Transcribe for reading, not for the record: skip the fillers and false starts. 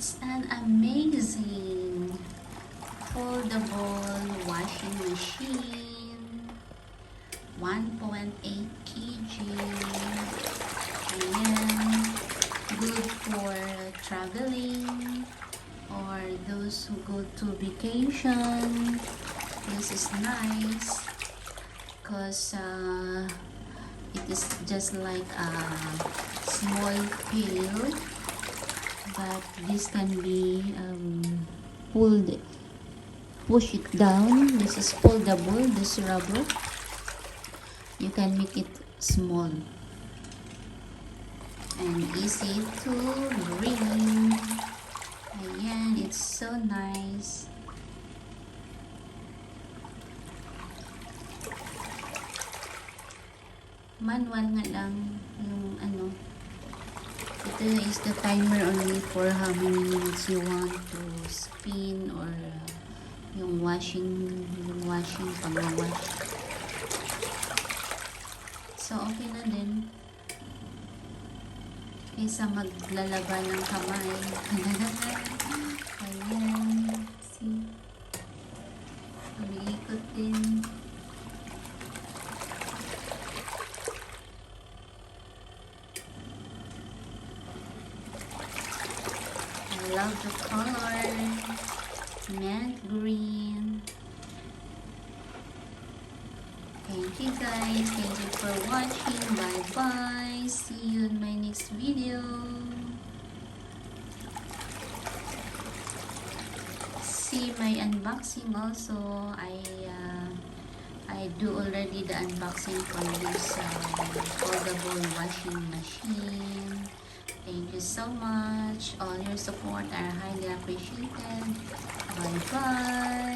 It's an amazing foldable washing machine. 1.8 kg. Ayan. Good for traveling or those who go to vacation. This is nice because it is just like a small pail, but this can be push it down. This is foldable, this rubber. You can make it small and easy to bring. Ayan, it's so nice. Manual nga lang yung ano. Ito is the timer only for how many minutes you want to spin or yung washing pag-wash. So okay na din kaysa maglalaba ng kamay. Ayan, see, umiikot din. I love the color, mint green. Thank you guys. Thank you for watching. Bye bye. See you in my next video. See my unboxing also. I do already the unboxing for this foldable washing machine. Thank you so much. All your support are highly appreciated. Bye bye.